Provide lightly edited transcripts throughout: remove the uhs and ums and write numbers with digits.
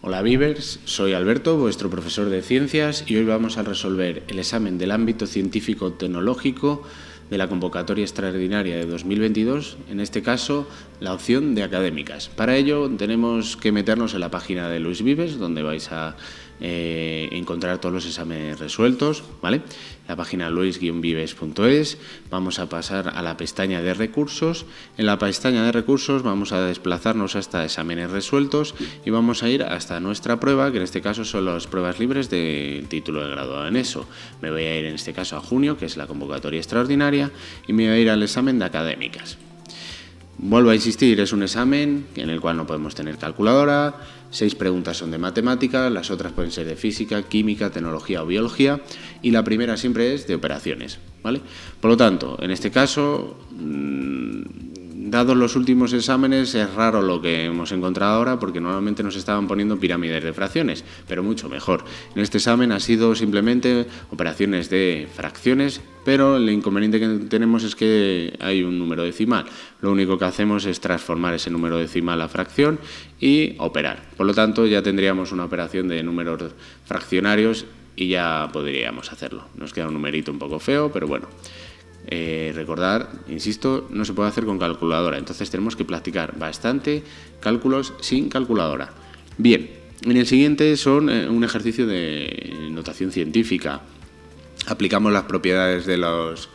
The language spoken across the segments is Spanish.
Hola Vivers, soy Alberto, vuestro profesor de ciencias, y hoy vamos a resolver el examen del ámbito científico-tecnológico de la convocatoria extraordinaria de 2022, en este caso la opción de académicas. Para ello tenemos que meternos en la página de Luis Vives, donde vais a encontrar todos los exámenes resueltos, ¿vale? La página luis-vives.es. Vamos a pasar a la pestaña de recursos. En la pestaña de recursos vamos a desplazarnos hasta exámenes resueltos y vamos a ir hasta nuestra prueba, que en este caso son las pruebas libres de título de graduado en ESO. Me voy a ir en este caso a junio, que es la convocatoria extraordinaria, y me voy a ir al examen de académicas. Vuelvo a insistir, es un examen en el cual no podemos tener calculadora, 6 preguntas son de matemáticas, las otras pueden ser de física, química, tecnología o biología, y la primera siempre es de operaciones, ¿vale? Por lo tanto, en este caso, dados los últimos exámenes, es raro lo que hemos encontrado ahora, porque normalmente nos estaban poniendo pirámides de fracciones, pero mucho mejor. En este examen ha sido simplemente operaciones de fracciones, pero el inconveniente que tenemos es que hay un número decimal. Lo único que hacemos es transformar ese número decimal a fracción y operar. Por lo tanto, ya tendríamos una operación de números fraccionarios y ya podríamos hacerlo. Nos queda un numerito un poco feo, pero bueno. Recordar, insisto, no se puede hacer con calculadora, entonces tenemos que practicar bastante cálculos sin calculadora. Bien, en el siguiente son un ejercicio de notación científica. Aplicamos las propiedades de los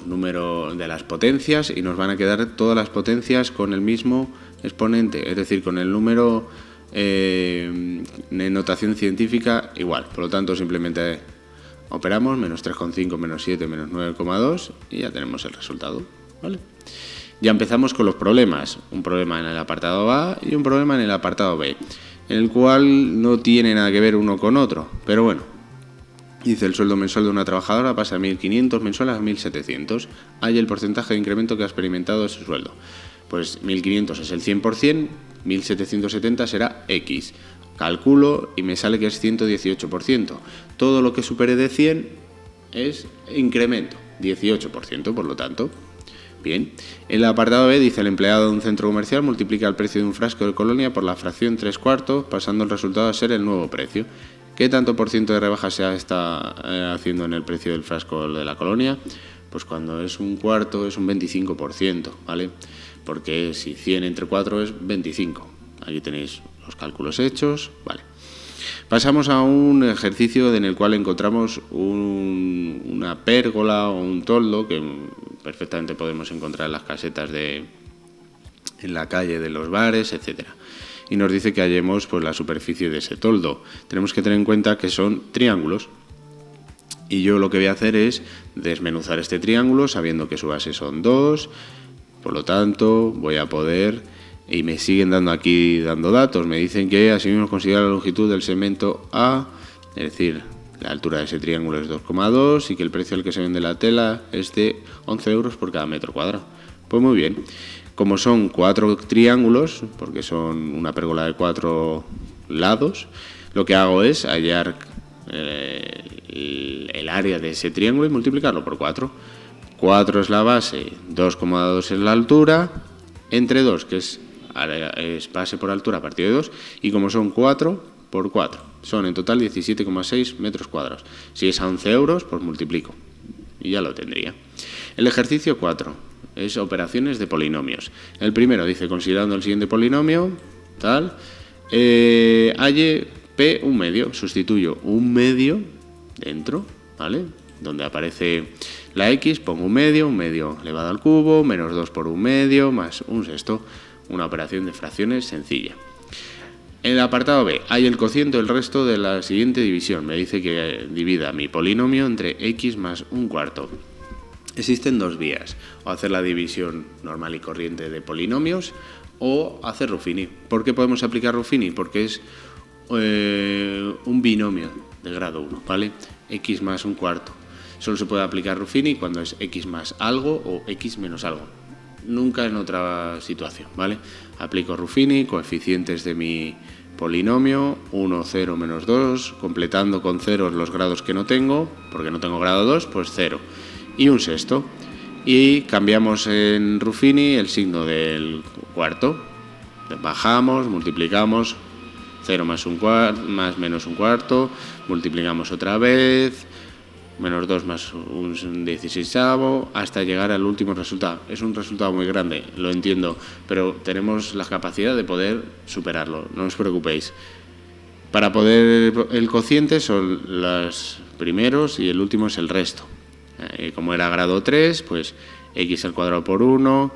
números de las potencias y nos van a quedar todas las potencias con el mismo exponente, es decir, con el número en notación científica igual. Por lo tanto, simplemente operamos menos 3,5, menos 7, menos 9,2 y ya tenemos el resultado, ¿vale? Ya empezamos con los problemas. Un problema en el apartado A y un problema en el apartado B, en el cual no tiene nada que ver uno con otro, pero bueno. Dice: el sueldo mensual de una trabajadora pasa de 1.500 mensuales a 1.700. Hay el porcentaje de incremento que ha experimentado ese sueldo. Pues 1.500 es el 100%, 1.770 será X. Calculo y me sale que es 118%. Todo lo que supere de 100 es incremento, 18%, por lo tanto. Bien. El apartado B dice: el empleado de un centro comercial multiplica el precio de un frasco de colonia por la fracción 3/4, pasando el resultado a ser el nuevo precio. ¿Qué tanto por ciento de rebaja se está haciendo en el precio del frasco de la colonia? Pues cuando es un cuarto es un 25%, ¿vale? Porque si 100 entre 4 es 25. Aquí tenéis los cálculos hechos, ¿vale? Pasamos a un ejercicio en el cual encontramos una pérgola o un toldo que perfectamente podemos encontrar en las casetas en la calle de los bares, etcétera. Y nos dice que hallemos pues la superficie de ese toldo. Tenemos que tener en cuenta que son triángulos. Y yo lo que voy a hacer es desmenuzar este triángulo sabiendo que su base son 2. Por lo tanto, voy a poder, y me siguen dando datos. Me dicen que así mismo considera la longitud del segmento A, es decir, la altura de ese triángulo es 2,2 y que el precio al que se vende la tela es de 11 euros por cada metro cuadrado. Pues muy bien. Como son 4 triángulos, porque son una pérgola de 4 lados, lo que hago es hallar el área de ese triángulo y multiplicarlo por 4. 4 es la base, 2,2 es la altura, entre 2, que es base por altura a partir de 2, y como son 4 por 4, son en total 17,6 metros cuadrados. Si es a 11 euros, pues multiplico y ya lo tendría. El ejercicio 4 es operaciones de polinomios. El primero dice: considerando el siguiente polinomio, halle P un medio. Sustituyo un medio dentro, ¿vale? Donde aparece la X, pongo un medio elevado al cubo, menos 2 por un medio, más un sexto. Una operación de fracciones sencilla. En el apartado B, hay el cociente del resto de la siguiente división. Me dice que divida mi polinomio entre X más un cuarto. Existen dos vías: o hacer la división normal y corriente de polinomios o hacer Ruffini. ¿Por qué podemos aplicar Ruffini? Porque es un binomio de grado 1, ¿vale? X más un cuarto. Solo se puede aplicar Ruffini cuando es X más algo o X menos algo. Nunca en otra situación, ¿vale? Aplico Ruffini, coeficientes de mi polinomio, 1, 0, menos 2, completando con ceros los grados que no tengo, porque no tengo grado 2, pues 0. Y un sexto. Y cambiamos en Ruffini el signo del cuarto. Bajamos, multiplicamos 0 más menos un cuarto, multiplicamos otra vez, menos 2 más un 16avo, hasta llegar al último resultado. Es un resultado muy grande, lo entiendo, pero tenemos la capacidad de poder superarlo, no os preocupéis. Para poder, el cociente son los primeros y el último es el resto. Como era grado 3, pues x al cuadrado por 1,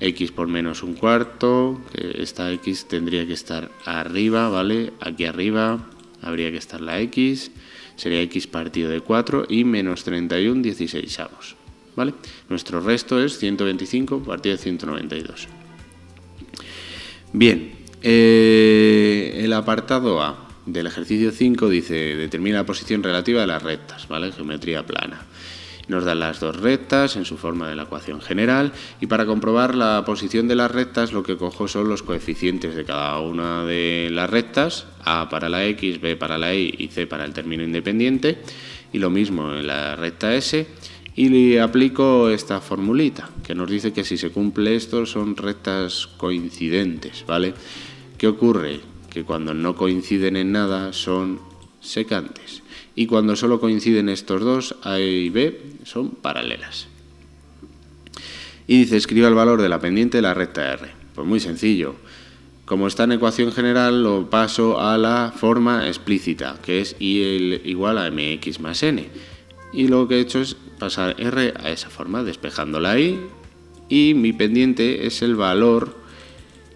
x por menos un cuarto, que esta x tendría que estar arriba, ¿vale? Aquí arriba habría que estar la x, sería x partido de 4 y menos 31 16avos, ¿vale? Nuestro resto es 125 partido de 192. Bien, el apartado A del ejercicio 5 dice, determina la posición relativa de las rectas, ¿vale? Geometría plana. Nos dan las dos rectas en su forma de la ecuación general y para comprobar la posición de las rectas lo que cojo son los coeficientes de cada una de las rectas, A para la X, B para la Y y C para el término independiente, y lo mismo en la recta S, y le aplico esta formulita que nos dice que si se cumple esto son rectas coincidentes, ¿vale? ¿Qué ocurre? Que cuando no coinciden en nada son secantes. Y cuando solo coinciden estos dos, A y B, son paralelas. Y dice, escriba el valor de la pendiente de la recta R. Pues muy sencillo. Como está en ecuación general, lo paso a la forma explícita, que es I igual a mx más n. Y lo que he hecho es pasar R a esa forma, despejando la I. Y mi pendiente es el valor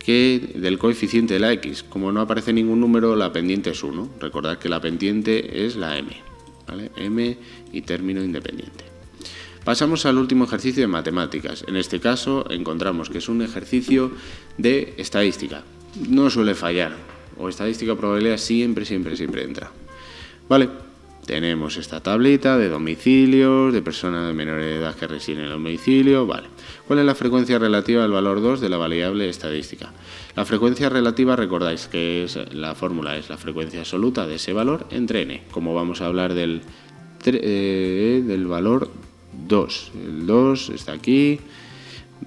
del coeficiente de la x. Como no aparece ningún número, la pendiente es 1. Recordad que la pendiente es la m, ¿vale? M y término independiente. Pasamos al último ejercicio de matemáticas. En este caso encontramos que es un ejercicio de estadística. No suele fallar, o estadística o probabilidad siempre entra. ¿Vale? Tenemos esta tablita de domicilios, de personas de menor edad que residen en el domicilio, vale. ¿Cuál es la frecuencia relativa al valor 2 de la variable estadística? La frecuencia relativa, recordáis que la fórmula es la frecuencia absoluta de ese valor entre n. Como vamos a hablar del valor 2. El 2 está aquí.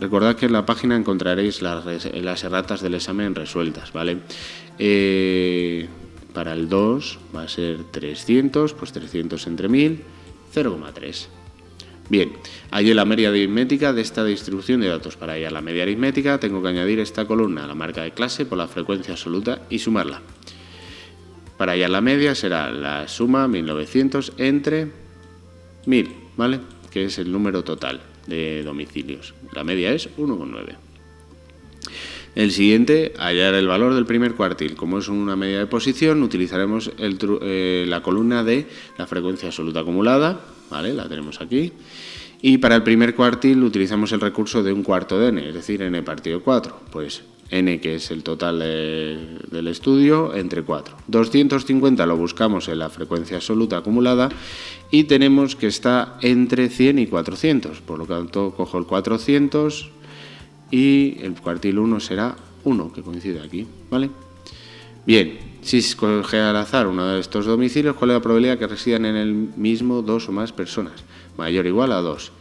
Recordad que en la página encontraréis las erratas del examen resueltas, ¿vale? Para el 2 va a ser 300, pues 300 entre 1000, 0,3. Bien, hallé la media aritmética de esta distribución de datos. Para hallar la media aritmética tengo que añadir esta columna a la marca de clase por la frecuencia absoluta y sumarla. Para hallar la media será la suma 1900 entre 1000, ¿vale? Que es el número total de domicilios. La media es 1,9. El siguiente, hallar el valor del primer cuartil. Como es una medida de posición, utilizaremos la columna de la frecuencia absoluta acumulada, ¿vale? La tenemos aquí. Y para el primer cuartil utilizamos el recurso de un cuarto de n, es decir, n partido 4. Pues n, que es el total del estudio, entre 4. 250 lo buscamos en la frecuencia absoluta acumulada y tenemos que está entre 100 y 400. Por lo tanto, cojo el 400... y el cuartil 1 será 1, que coincide aquí, ¿vale? Bien, si escoge al azar uno de estos domicilios, ¿cuál es la probabilidad que residan en el mismo dos o más personas? Mayor o igual a 2.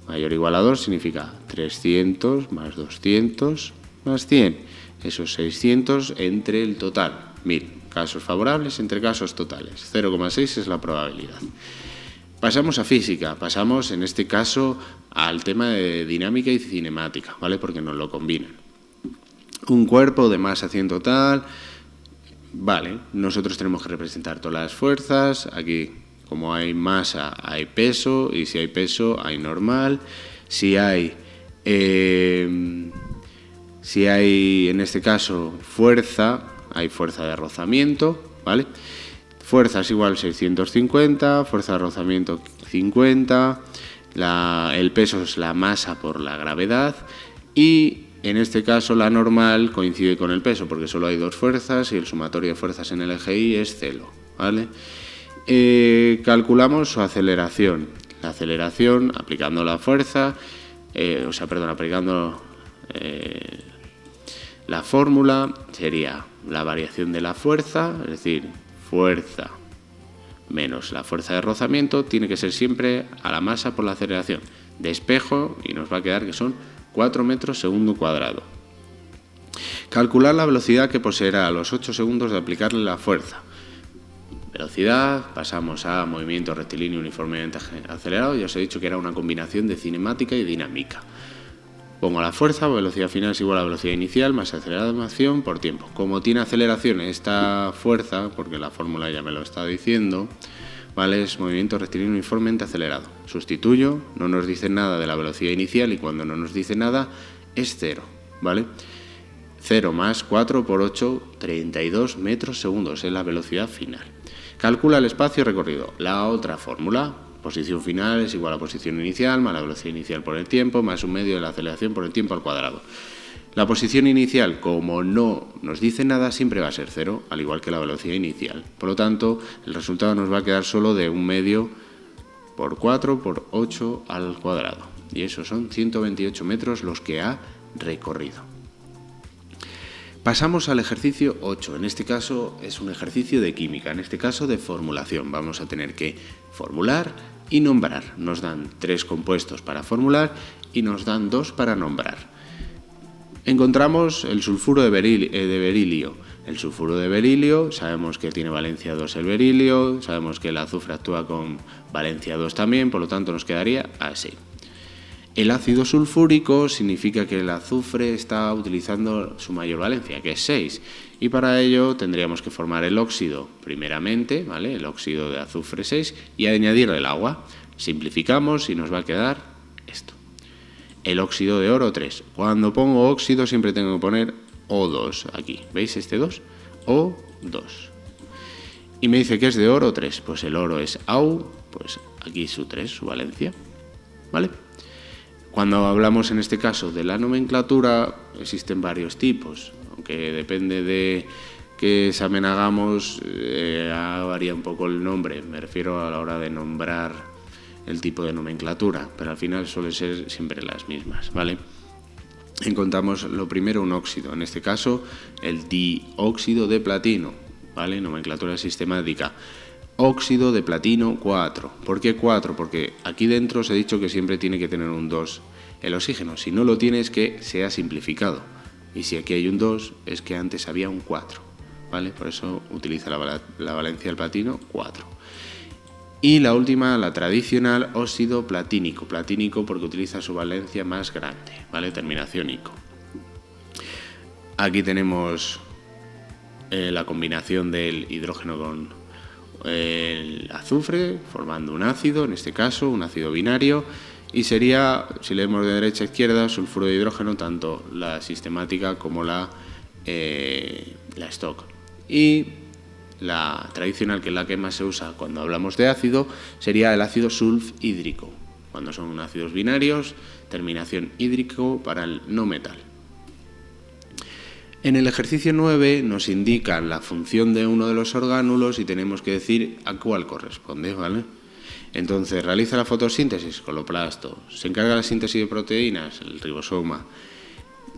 Mayor o igual a 2 significa 300 más 200 más 100. Eso es 600 entre el total, 1000. Casos favorables entre casos totales. 0,6 es la probabilidad. Pasamos a física, pasamos en este caso al tema de dinámica y cinemática, ¿vale? Porque nos lo combinan. Un cuerpo de masa 100 total, vale, nosotros tenemos que representar todas las fuerzas, aquí como hay masa hay peso y si hay peso hay normal, si hay en este caso fuerza, hay fuerza de rozamiento, ¿vale? Fuerza es igual 650, fuerza de rozamiento 50, el peso es la masa por la gravedad y en este caso la normal coincide con el peso porque solo hay dos fuerzas y el sumatorio de fuerzas en el eje Y es 0, ¿vale? Calculamos su aceleración. La aceleración aplicando la fuerza, aplicando la fórmula sería la variación de la fuerza, es decir, fuerza menos la fuerza de rozamiento tiene que ser siempre a la masa por la aceleración. Despejo y nos va a quedar que son 4 metros segundo cuadrado. Calcular la velocidad que poseerá a los 8 segundos de aplicarle la fuerza. Velocidad, pasamos a movimiento rectilíneo uniformemente acelerado. Ya os he dicho que era una combinación de cinemática y dinámica. Pongo la fuerza, velocidad final es igual a velocidad inicial más aceleración por tiempo. Como tiene aceleración esta fuerza, porque la fórmula ya me lo está diciendo, ¿vale? Es movimiento rectilíneo uniformemente acelerado. Sustituyo, no nos dice nada de la velocidad inicial y cuando no nos dice nada es 0, ¿vale? 0 más 4 por 8, 32 metros segundos es la velocidad final. Calcula el espacio recorrido. La otra fórmula, posición final es igual a posición inicial más la velocidad inicial por el tiempo más un medio de la aceleración por el tiempo al cuadrado. La posición inicial, como no nos dice nada, siempre va a ser 0, al igual que la velocidad inicial. Por lo tanto, el resultado nos va a quedar solo de un medio por 4 por 8 al cuadrado. Y eso son 128 metros los que ha recorrido. Pasamos al ejercicio 8. En este caso es un ejercicio de química, en este caso de formulación. Vamos a tener que formular y nombrar. Nos dan 3 compuestos para formular y nos dan 2 para nombrar. Encontramos el sulfuro de berilio. El sulfuro de berilio, sabemos que tiene valencia 2 el berilio, sabemos que el azufre actúa con valencia 2 también, por lo tanto nos quedaría así. El ácido sulfúrico significa que el azufre está utilizando su mayor valencia, que es 6, y para ello tendríamos que formar el óxido primeramente, ¿vale? El óxido de azufre 6, y añadirle el agua. Simplificamos y nos va a quedar esto. El óxido de oro 3. Cuando pongo óxido siempre tengo que poner O2 aquí. ¿Veis este 2? O2. Y me dice que es de oro 3. Pues el oro es Au, pues aquí su 3, su valencia. ¿Vale? Cuando hablamos en este caso de la nomenclatura, existen varios tipos, aunque depende de qué examen hagamos, varía un poco el nombre, me refiero a la hora de nombrar el tipo de nomenclatura, pero al final suelen ser siempre las mismas, ¿vale? Encontramos lo primero un óxido, en este caso el dióxido de platino, ¿vale? Nomenclatura sistemática. Óxido de platino 4. ¿Por qué 4? Porque aquí dentro os he dicho que siempre tiene que tener un 2 el oxígeno. Si no lo tiene es que se ha simplificado. Y si aquí hay un 2 es que antes había un 4. ¿Vale? Por eso utiliza la valencia del platino 4. Y la última, la tradicional, óxido platínico. Platínico porque utiliza su valencia más grande. ¿Vale? Terminación ico. Aquí tenemos la combinación del hidrógeno con el azufre, formando un ácido, en este caso un ácido binario, y sería, si leemos de derecha a izquierda, sulfuro de hidrógeno, tanto la sistemática como la stock. Y la tradicional, que es la que más se usa cuando hablamos de ácido, sería el ácido sulfhídrico, cuando son ácidos binarios, terminación hídrico para el no metal. En el ejercicio 9 nos indican la función de uno de los orgánulos y tenemos que decir a cuál corresponde, ¿vale? Entonces, realiza la fotosíntesis, cloroplasto. Se encarga de la síntesis de proteínas, el ribosoma.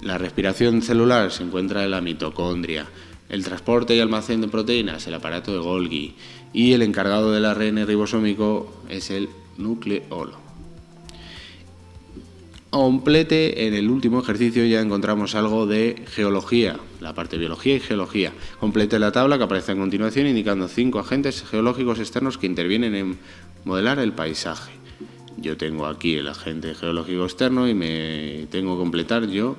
La respiración celular se encuentra en la mitocondria. El transporte y almacén de proteínas, el aparato de Golgi. Y el encargado del ARN ribosómico es el nucleolo. Complete, en el último ejercicio ya encontramos algo de geología, la parte de biología y geología. Complete la tabla que aparece a continuación indicando 5 agentes geológicos externos que intervienen en modelar el paisaje. Yo tengo aquí el agente geológico externo y me tengo que completar yo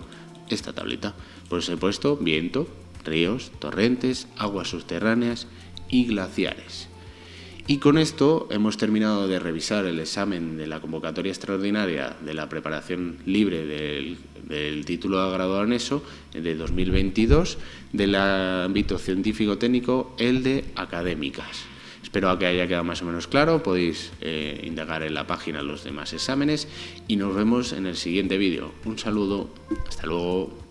esta tablita. Pues he puesto viento, ríos, torrentes, aguas subterráneas y glaciares. Y con esto hemos terminado de revisar el examen de la convocatoria extraordinaria de la preparación libre del título de graduado en ESO de 2022 del ámbito científico-técnico, el de académicas. Espero que haya quedado más o menos claro, podéis indagar en la página los demás exámenes y nos vemos en el siguiente vídeo. Un saludo, hasta luego.